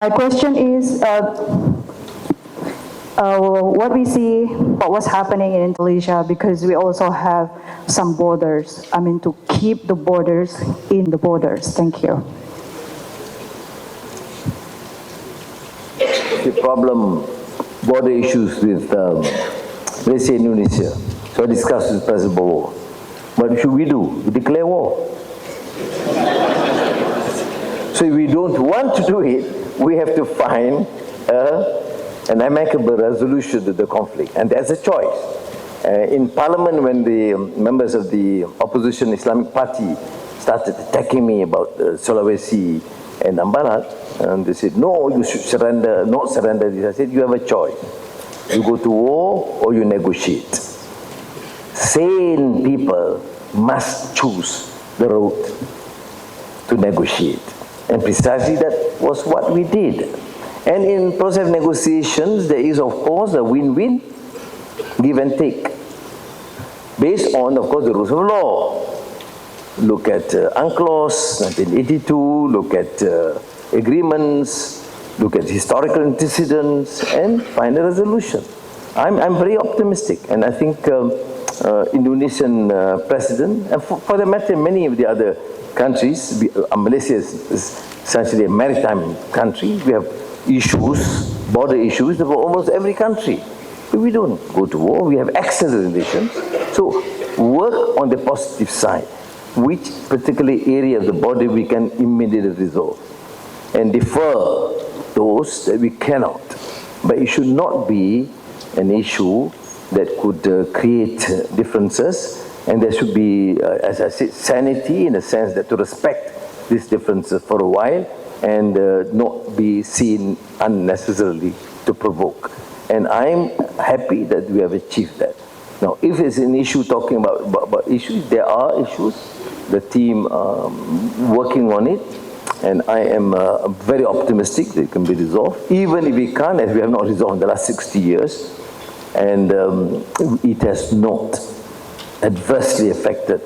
My question is, what we see, what was happening in Indonesia, because we also have some borders. I mean, to keep the borders in the borders. Thank you. The problem, border issues with Malaysia and Indonesia. So I discussed with President Bowo. What should we do? We declare war. So if we don't want to do it, we have to find an amicable resolution to the conflict. And there's a choice. In Parliament, when the members of the opposition Islamic Party started attacking me about Sulawesi and Ambalat, and they said, no, you should surrender, not surrender this. I said, you have a choice. You go to war or you negotiate. Sane people must choose the road to negotiate. And precisely that was what we did. And in process of negotiations, there is, of course, a win-win, give and take, based on, of course, the rules of law. Look at UNCLOS 1982, look at agreements, look at historical antecedents, and find a resolution. I'm very optimistic, and I think Indonesian president, and for the matter, many of the other countries, Malaysia is essentially a maritime country. We have issues, border issues, for almost every country. But we don't go to war, we have excellent relations. So work on the positive side. Which particular area of the border we can immediately resolve. And defer those that we cannot. But it should not be an issue that could create differences. And there should be, as I said, sanity in the sense that to respect these differences for a while and not be seen unnecessarily to provoke. And I'm happy that we have achieved that. Now, if it's an issue talking about issues, there are issues. The team working on it, and I am very optimistic that it can be resolved. Even if we can't, as we have not resolved in the last 60 years, and it has not adversely affected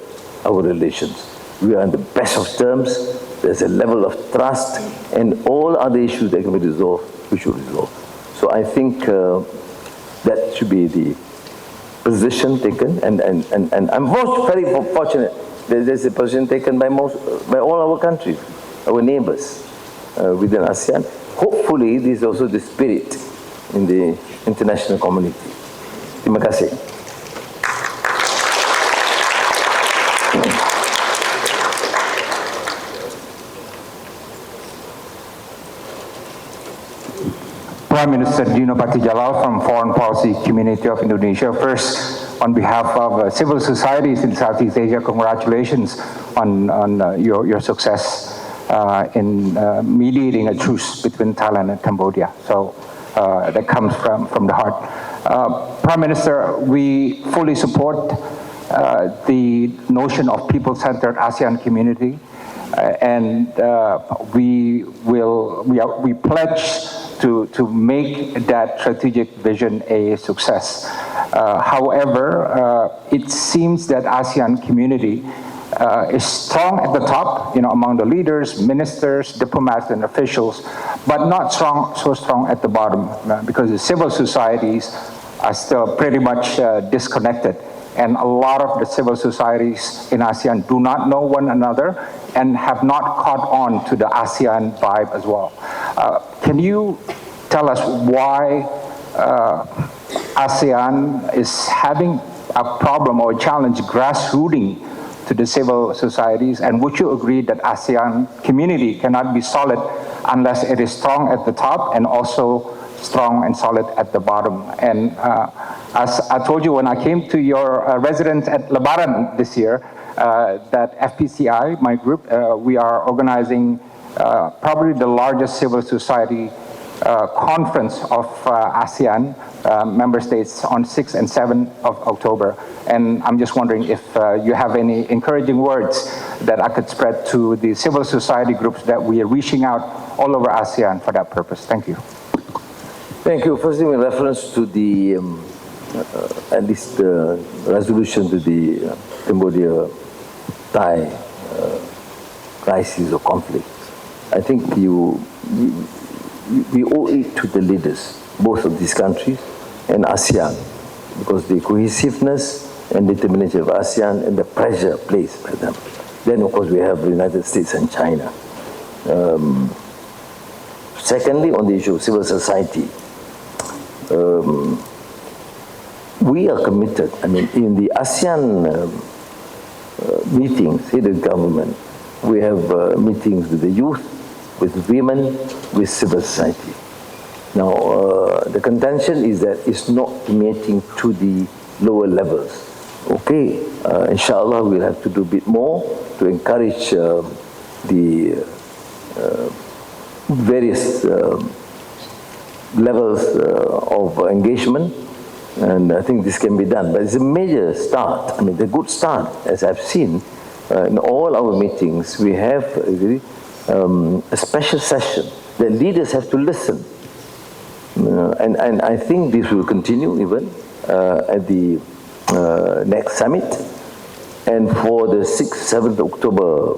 our relations. We are in the best of terms, there's a level of trust, and all other issues that can be resolved, we should resolve. So I think that should be the position taken, and I'm very fortunate that there's a position taken by all our countries, our neighbors within ASEAN. Hopefully, this is also the spirit in the international community. Terima kasih. Prime Minister Dino Patijalal from Foreign Policy Community of Indonesia. First, on behalf of civil societies in Southeast Asia, congratulations on your success in mediating a truce between Thailand and Cambodia. So that comes from the heart. Prime Minister, we fully support the notion of people-centered ASEAN community, and we pledge to make that strategic vision a success. However, it seems that ASEAN community is strong at the top, among the leaders, ministers, diplomats, and officials, but not so strong at the bottom, because the civil societies are still pretty much disconnected. And a lot of the civil societies in ASEAN do not know one another and have not caught on to the ASEAN vibe as well. Can you tell us why ASEAN is having a problem or a challenge grassrooting to the civil societies? And would you agree that ASEAN community cannot be solid unless it is strong at the top and also strong and solid at the bottom? And as I told you when I came to your residence at Lebaran this year, that FPCI, my group, we are organizing probably the largest civil society conference of ASEAN member states on 6 and 7 of October. And I'm just wondering if you have any encouraging words that I could spread to the civil society groups that we are reaching out all over ASEAN for that purpose. Thank you. Thank you. First, in reference to the, at least the resolution to the Cambodia-Thai crisis or conflict, I think we owe it to the leaders, both of these countries and ASEAN, because the cohesiveness and determination of ASEAN and the pressure placed by them. Then, of course, we have the United States and China. Secondly, on the issue of civil society, we are committed. I mean, in the ASEAN meetings, headed government, we have meetings with the youth, with women, with civil society. Now, the contention is that it's not permeating to the lower levels. Okay, inshallah, we'll have to do a bit more to encourage the various levels of engagement, and I think this can be done. But it's a major start. I mean, the good start, as I've seen in all our meetings, we have a special session. The leaders have to listen, and I think this will continue even at the next summit, and for the 6th, 7th October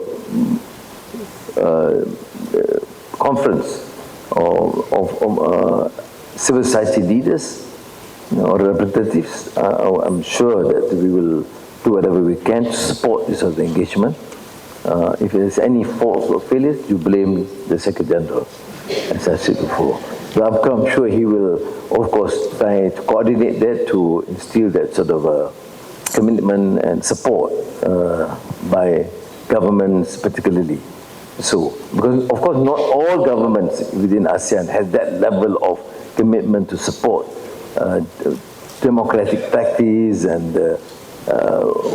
conference of civil society leaders or representatives. I'm sure that we will do whatever we can to support this sort of engagement. If there's any faults or failures, you blame the Secretary General, as I said before. So I'm sure he will, of course, try to coordinate that to instill that sort of commitment and support by governments particularly. So, because of course not all governments within ASEAN have that level of commitment to support democratic practice and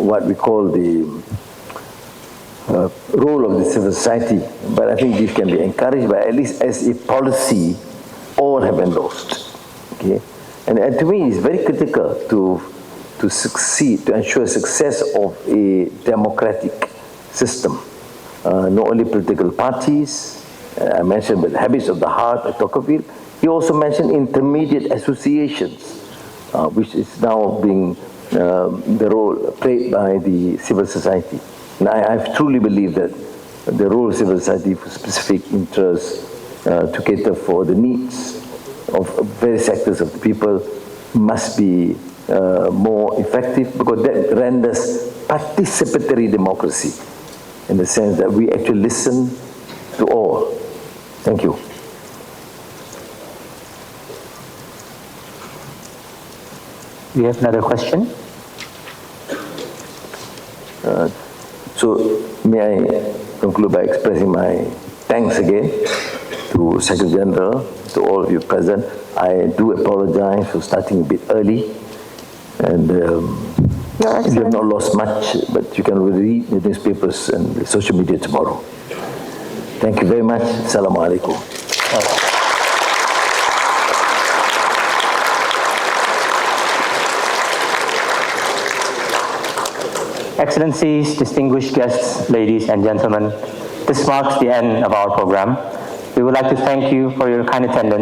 what we call the role of the civil society. But I think this can be encouraged, but at least as a policy, all have endorsed. Okay, and to me, it's very critical to succeed, to ensure success of a democratic system. Not only political parties, I mentioned the habits of the heart at Tocqueville, he also mentioned intermediate associations, which is now being the role played by the civil society. And I truly believe that the role of civil society for specific interests to cater for the needs of various sectors of the people must be more effective, because that renders participatory democracy, in the sense that we actually listen to all. Thank you. We have another question. So may I conclude by expressing my thanks again to Secretary General, to all of you present. I do apologize for starting a bit early, and you have not lost much, but you can read the newspapers and the social media tomorrow. Thank you very much. Assalamu alaikum. Excellencies, distinguished guests, ladies and gentlemen, this marks the end of our program. We would like to thank you for your kind attendance.